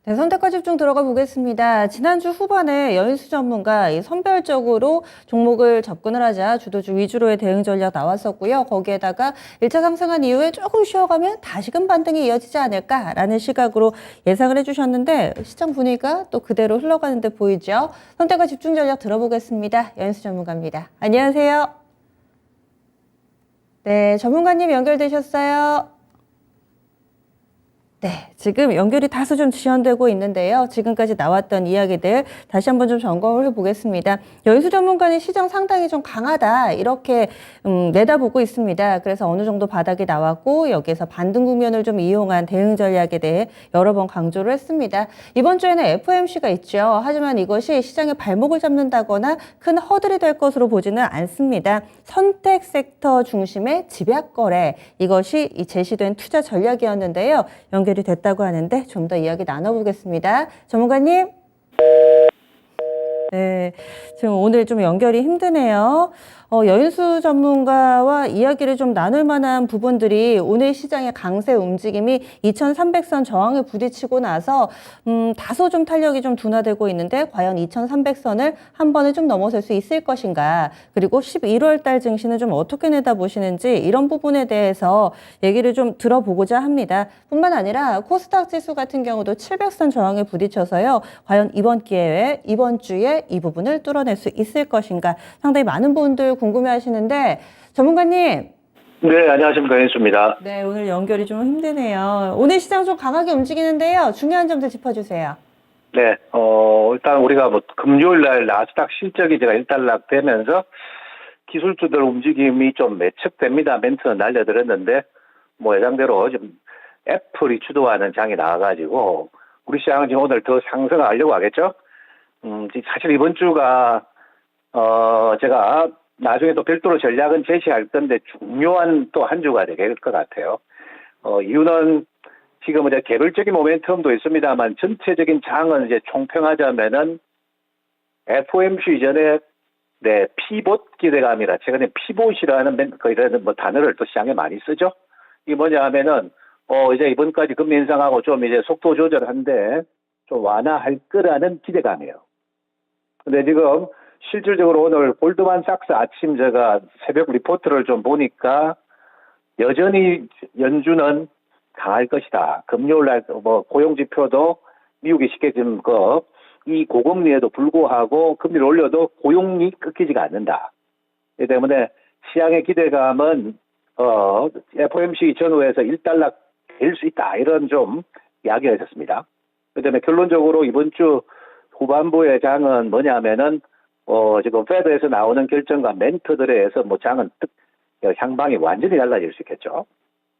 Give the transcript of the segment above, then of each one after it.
네, 선택과 집중 들어가 보겠습니다. 지난주 후반에 여인수 전문가 선별적으로 종목을 접근을 하자 주도주 위주로의 대응 전략 나왔었고요. 거기에다가 1차 상승한 이후에 조금 쉬어가면 다시금 반등이 이어지지 않을까라는 시각으로 예상을 해주셨는데 시장 분위기가 또 그대로 흘러가는 데 보이죠. 선택과 집중 전략 들어보겠습니다. 여인수 전문가입니다. 안녕하세요. 네, 전문가님 연결되셨어요. 네, 지금 연결이 다소 좀 지연되고 있는데요. 지금까지 나왔던 이야기들 다시 한번 좀 점검을 해보겠습니다. 여인수 전문가는 시장 상당히 좀 강하다 이렇게 내다보고 있습니다. 그래서 어느 정도 바닥이 나왔고 여기에서 반등 국면을 좀 이용한 대응 전략에 대해 여러 번 강조를 했습니다. 이번 주에는 FOMC가 있죠. 하지만 이것이 시장의 발목을 잡는다거나 큰 허들이 될 것으로 보지는 않습니다. 선택 섹터 중심의 집약 거래 이것이 제시된 투자 전략이었는데요. 연결이 됐다고 하는데 좀 더 이야기 나눠보겠습니다. 전문가님. 네, 지금 오늘 좀 연결이 힘드네요. 여인수 전문가와 이야기를 좀 나눌 만한 부분들이 오늘 시장의 강세 움직임이 2300선 저항에 부딪히고 나서 다소 좀 탄력이 좀 둔화되고 있는데 과연 2300선을 한 번에 좀 넘어설 수 있을 것인가, 그리고 11월 달 증시는 좀 어떻게 내다보시는지 이런 부분에 대해서 얘기를 좀 들어보고자 합니다. 뿐만 아니라 코스닥 지수 같은 경우도 700선 저항에 부딪혀서요. 과연 이번 기회에 이번 주에 이 부분을 뚫어낼 수 있을 것인가 상당히 많은 분들 궁금해 하시는데 전문가님. 네, 안녕하십니까. 연수입니다. 네, 오늘 연결이 좀 힘드네요. 오늘 시장 좀 강하게 움직이는데요. 중요한 점들 짚어주세요. 네, 일단 우리가 금요일 날 나스닥 실적이 제가 일단락되면서 기술주들 움직임이 좀 매측됩니다. 멘트는 날려드렸는데, 예상대로 지금 애플이 주도하는 장이 나와가지고, 우리 시장은 지금 오늘 더 상승하려고 하겠죠? 사실 이번 주가, 제가 나중에 또 별도로 전략은 제시할 건데 중요한 또 한 주가 될 것 같아요. 이유는 지금 이제 개별적인 모멘텀도 있습니다만 전체적인 장은 이제 총평하자면은 FOMC 이전에 피봇 기대감이라 최근에 피봇이라는 단어를 또 시장에 많이 쓰죠. 이게 뭐냐 하면은 이제 이번까지 금리 인상하고 좀 이제 속도 조절한데 좀 완화할 거라는 기대감이에요. 근데 지금 실질적으로 오늘 골드만삭스 아침 제가 새벽 리포트를 좀 보니까 여전히 연준은 강할 것이다. 금요일 날 고용 지표도 미국이 쉽게 지금 이 고금리에도 불구하고 금리를 올려도 고용이 꺾이지가 않는다. 이 때문에 시장의 기대감은 FOMC 전후에서 일단락 될 수 있다. 이런 좀 이야기가 있었습니다. 그다음에 결론적으로 이번 주 후반부의 장은 뭐냐면은 지금 페드에서 나오는 결정과 멘트들에 의해서 장은 향방이 완전히 달라질 수 있겠죠.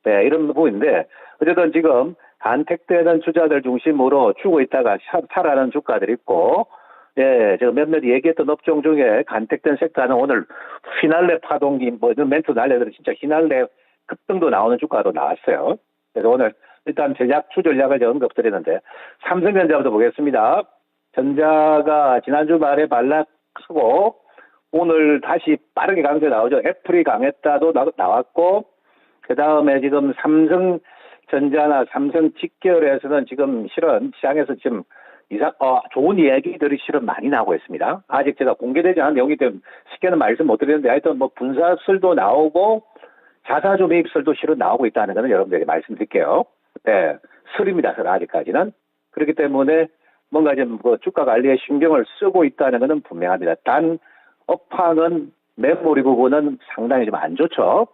네, 이런 부분인데 어쨌든 지금 간택되는 투자들 중심으로 주고 있다가 살아나는 주가들이 있고, 예, 제가 몇몇 얘기했던 업종 중에 간택된 섹터는 오늘 휘날레 파동기 이런 멘트 날려들어 진짜 휘날레 급등도 나오는 주가도 나왔어요. 그래서 오늘 일단 주 전략을 언급드리는데 삼성전자부터 보겠습니다. 전자가 지난주 말에 반락하고 오늘 다시 빠르게 강세 나오죠. 애플이 강했다도 나왔고, 그 다음에 지금 삼성전자나 삼성 직계열에서는 지금 실은 시장에서 지금 좋은 얘기들이 실은 많이 나오고 있습니다. 아직 제가 공개되지 않은 내용이기 때문에 쉽게는 말씀 못 드리는데 하여튼 분사설도 나오고 자사주 매입설도 실은 나오고 있다는 것은 여러분들에게 말씀드릴게요. 네, 설입니다. 아직까지는. 그렇기 때문에 뭔가 좀 주가 관리에 신경을 쓰고 있다는 것은 분명합니다. 단 업황은 메모리 부분은 상당히 좀 안 좋죠.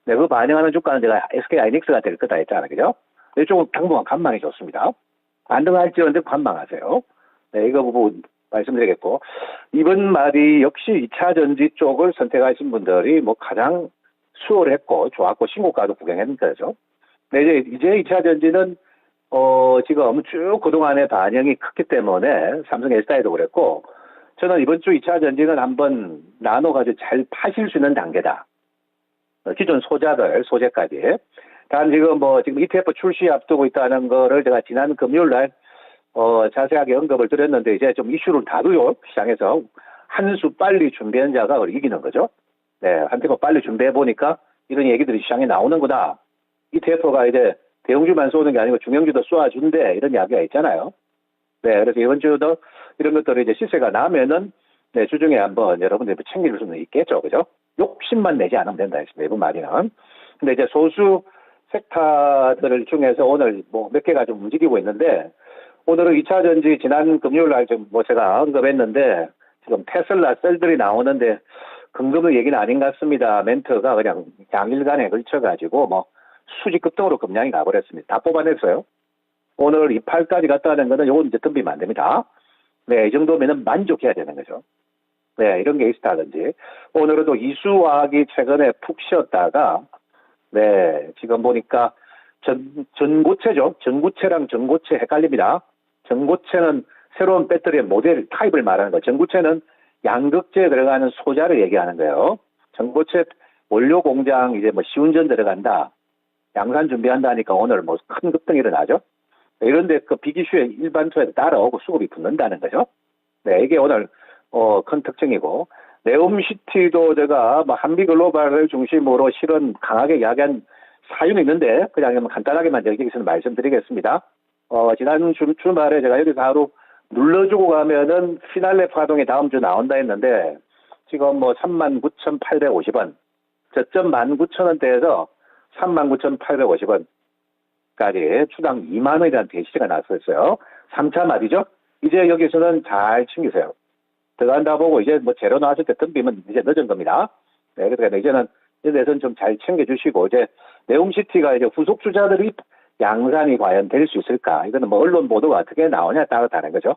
네, 그 반영하는 주가는 제가 SK하이닉스가 될 거다 했잖아요. 그죠? 이쪽은 당분간 관망이 좋습니다. 안등할지언정 관망하세요. 네, 이거 부분 말씀드리겠고, 이번 말이 역시 2차 전지 쪽을 선택하신 분들이 가장 수월했고 좋았고 신고가도 구경했는 거죠. 네, 이제 2차 전지는 지금 쭉 그동안의 반영이 컸기 때문에 삼성 S사에도 그랬고, 저는 이번 주 2차 전지는 한번 나눠가지고 잘 파실 수 있는 단계다. 기존 소재까지. 단 지금 ETF 출시 앞두고 있다는 거를 제가 지난 금요일 날 자세하게 언급을 드렸는데 이제 좀 이슈를 다루요. 시장에서 한 수 빨리 준비한 자가 이기는 거죠. 네, 한 템포 빨리 준비해 보니까 이런 얘기들이 시장에 나오는구나. ETF가 이제 대형주만 쏘는 게 아니고 중형주도 쏘아준대 이런 이야기가 있잖아요. 네, 그래서 이번 주도 이런 것들이 이제 시세가 나면은 네, 주중에 한번 여러분들이 챙길 수는 있겠죠, 그죠? 욕심만 내지 않으면 된다 했습니다, 이번 말이는. 근데 이제 소수 섹터들 중에서 오늘 뭐 몇 개가 좀 움직이고 있는데, 오늘은 2차 전지 지난 금요일 날 좀 뭐 제가 언급했는데, 지금 테슬라 셀들이 나오는데, 긍정의 얘기는 아닌 것 같습니다. 멘트가 그냥 양일간에 걸쳐가지고 뭐 수직 급등으로 급량이 가버렸습니다. 다 뽑아냈어요. 오늘 28까지 갔다는 거는 요건 이제 덤비면 안 됩니다. 네, 이 정도면은 만족해야 되는 거죠. 네, 이런 게 있다든지. 오늘은 또 이수화학이 최근에 푹 쉬었다가, 네, 지금 보니까 전고체죠. 전고체랑 전고체 헷갈립니다. 전고체는 새로운 배터리의 모델 타입을 말하는 거예요. 전고체는 양극재에 들어가는 소자를 얘기하는 거예요. 전고체 원료 공장 이제 뭐 시운전 들어간다. 양산 준비한다니까 오늘 뭐 큰 급등이 일어나죠. 이런데 그 비기슈에 일반 투에 따라오고 수급이 붙는다는 거죠. 네, 이게 오늘 큰 특징이고, 네옴시티도 제가 뭐 한비글로벌을 중심으로 실은 강하게 이야기한 사유는 있는데 그냥 한번 간단하게만 여기서는 말씀드리겠습니다. 지난 주말에 제가 여기서 하루 눌러주고 가면은 피날레 파동이 다음 주 나온다 했는데 지금 뭐 39,850원, 저점 19,000원대에서 39,850원. 까지 추당 2만 원이라는 대시가 났었어요. 3차 말이죠. 이제 여기서는 잘 챙기세요. 들어간다 보고 이제 뭐 재료 나왔을 때 덤비면 이제 늦은 겁니다. 네, 그러니까 이제는 이제는 좀 잘 챙겨주시고, 이제 네옴시티가 이제 후속 주자들이 양산이 과연 될 수 있을까? 이거는 뭐 언론 보도가 어떻게 나오냐에 따라 다른 거죠.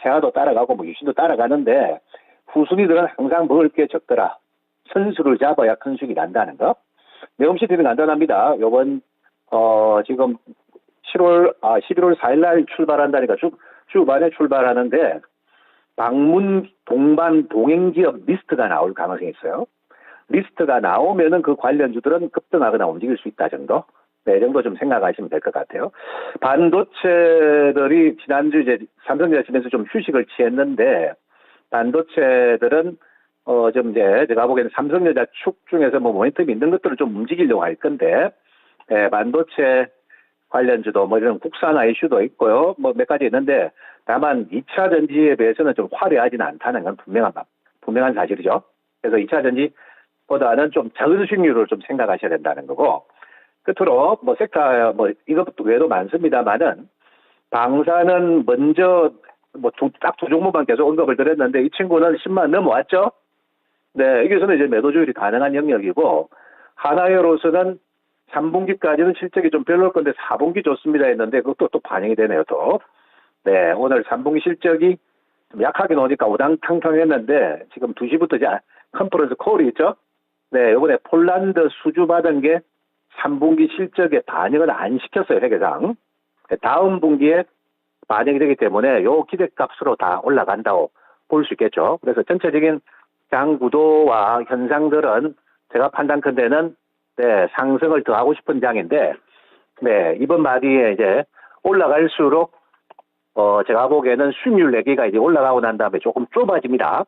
세화도 따라가고 뭐 유신도 따라가는데 후순위들은 항상 먹을 게 적더라. 선수를 잡아야 큰 수익이 난다는 거. 네옴시티는 간단합니다. 요번 지금 11월 4일 날 출발한다니까 주말에 출발하는데 방문 동반 동행 기업 리스트가 나올 가능성이 있어요. 리스트가 나오면은 그 관련주들은 급등하거나 움직일 수 있다 정도. 네, 이 정도 좀 생각하시면 될 것 같아요. 반도체들이 지난주 이제 삼성전자 집에서 좀 휴식을 취했는데 반도체들은 좀 이제 제가 보기에는 삼성전자 축 중에서 뭐 모멘텀이 있는 것들을 좀 움직이려고 할 건데, 네, 반도체 관련주도 뭐 이런 국산화 이슈도 있고요. 뭐 몇 가지 있는데 다만 2차 전지에 비해서는 좀 화려하지는 않다는 건 분명한 사실이죠. 그래서 2차 전지보다는 좀 작은 수익률을 좀 생각하셔야 된다는 거고, 끝으로 뭐 섹터 뭐 이것도 외에도 많습니다만은 방사는 먼저 뭐 딱 두 종목만 계속 언급을 드렸는데 이 친구는 10만 넘어왔죠. 네, 여기서는 이제 매도 조율이 가능한 영역이고, 하나여로서는 3분기까지는 실적이 좀 별로일 건데 4분기 좋습니다 했는데 그것도 또 반영이 되네요, 또. 네, 오늘 3분기 실적이 좀 약하게 나오니까 우당탕탕했는데 지금 2시부터 이제 컨퍼런스 콜이 있죠. 네, 이번에 폴란드 수주 받은 게 3분기 실적에 반영을 안 시켰어요, 회계상. 다음 분기에 반영이 되기 때문에 요 기대값으로 다 올라간다고 볼 수 있겠죠. 그래서 전체적인 장 구도와 현상들은 제가 판단컨대는 네, 상승을 더 하고 싶은 장인데, 네, 이번 마디에 이제 올라갈수록, 제가 보기에는 수익률 내기가 이제 올라가고 난 다음에 조금 좁아집니다.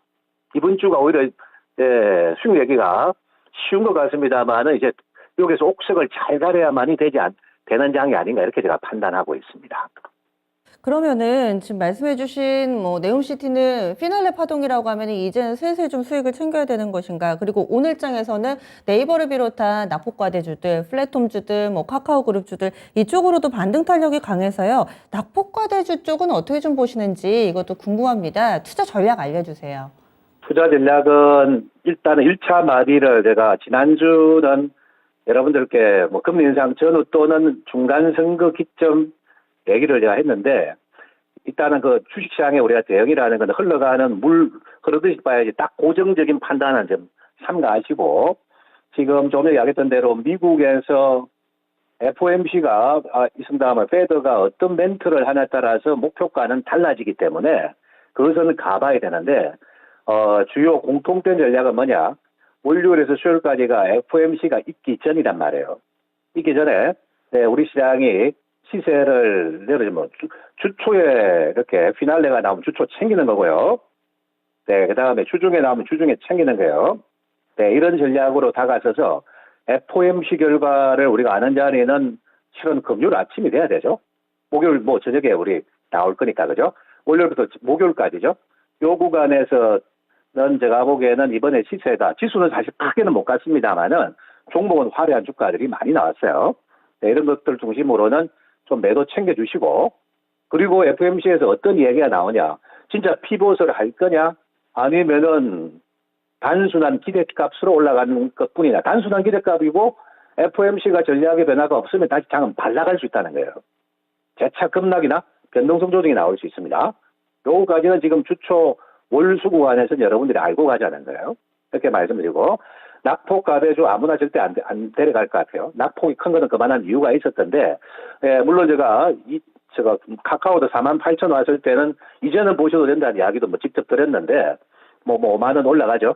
이번 주가 오히려, 네, 수익 내기가 쉬운 것 같습니다만은 이제 여기서 옥석을 잘 가려야만이 되는 장이 아닌가 이렇게 제가 판단하고 있습니다. 그러면은 지금 말씀해주신 뭐 네옴시티는 피날레 파동이라고 하면 이제는 슬슬 좀 수익을 챙겨야 되는 것인가? 그리고 오늘 장에서는 네이버를 비롯한 낙폭과대주들, 플랫폼주들, 뭐 카카오그룹주들 이쪽으로도 반등 탄력이 강해서요. 낙폭과대주 쪽은 어떻게 좀 보시는지 이것도 궁금합니다. 투자 전략 알려주세요. 투자 전략은 일단은 1차 마디를 제가 지난주는 여러분들께 뭐 금리 인상 전후 또는 중간 선거 기점 얘기를 제가 했는데, 일단은 그 주식시장에 우리가 대응이라는 건 흘러가는 물 흐르듯이 봐야지 딱 고정적인 판단은 좀 삼가하시고, 지금 좀 전에 이야기했던 대로 미국에서 FOMC가 있습니다만 페드가 어떤 멘트를 하냐에 따라서 목표가는 달라지기 때문에 그것은 가봐야 되는데, 주요 공통된 전략은 뭐냐? 월요일에서 수요일까지가 FOMC가 있기 전이란 말이에요. 있기 전에 네, 우리 시장이 시세를 예를 들면 주초에 이렇게 피날레가 나오면 주초 챙기는 거고요. 네, 그 다음에 주중에 나오면 주중에 챙기는 거예요. 네, 이런 전략으로 다가서서 FOMC 결과를 우리가 아는 자리는 실은 금요일 아침이 돼야 되죠. 목요일 뭐 저녁에 우리 나올 거니까, 그죠? 월요일부터 목요일까지죠. 요 구간에서는 제가 보기에는 이번에 시세가, 지수는 사실 크게는 못 갔습니다만은 종목은 화려한 주가들이 많이 나왔어요. 네, 이런 것들 중심으로는 좀 매도 챙겨주시고, 그리고 FMC에서 어떤 얘기가 나오냐, 진짜 피봇을 할 거냐, 아니면은 단순한 기대값으로 올라가는 것 뿐이냐. 단순한 기대값이고 FMC가 전략의 변화가 없으면 다시 장은 반락할 수 있다는 거예요. 재차 급락이나 변동성 조정이 나올 수 있습니다. 요거까지는 지금 주초 월수 구간에서는 여러분들이 알고 가자는 거예요. 이렇게 말씀드리고, 낙폭 가대주 아무나 절대 안 데려갈 것 같아요. 낙폭이 큰 거는 그만한 이유가 있었던데, 예, 물론 제가 카카오도 48,000 왔을 때는 이제는 보셔도 된다는 이야기도 뭐 직접 드렸는데, 뭐 5만 원 올라가죠.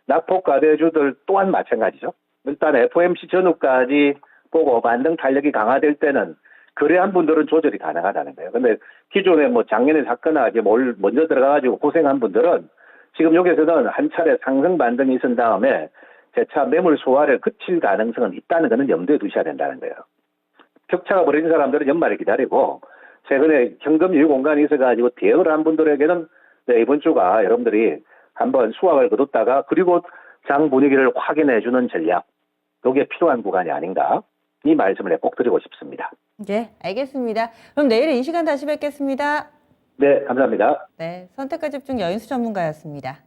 낙폭 가대주들 또한 마찬가지죠. 일단 FOMC 전후까지 보고 반등 탄력이 강화될 때는 거래한 분들은 조절이 가능하다는 거예요. 근데 기존에 뭐 작년에 샀거나 이제 뭘 먼저 들어가가지고 고생한 분들은 지금 여기서는 한 차례 상승 반등이 있은 다음에 재차 매물 소화를 그칠 가능성은 있다는 것은 염두에 두셔야 된다는 거예요. 격차가 벌어진 사람들은 연말에 기다리고, 최근에 현금 유휴 공간이 있어가지고 대여를 한 분들에게는 네, 이번 주가 여러분들이 한번 수확을 거뒀다가 그리고 장 분위기를 확인해주는 전략, 이게 필요한 구간이 아닌가, 이 말씀을 꼭 드리고 싶습니다. 네, 알겠습니다. 그럼 내일은 이 시간 다시 뵙겠습니다. 네, 감사합니다. 네, 선택과 집중 여인수 전문가였습니다.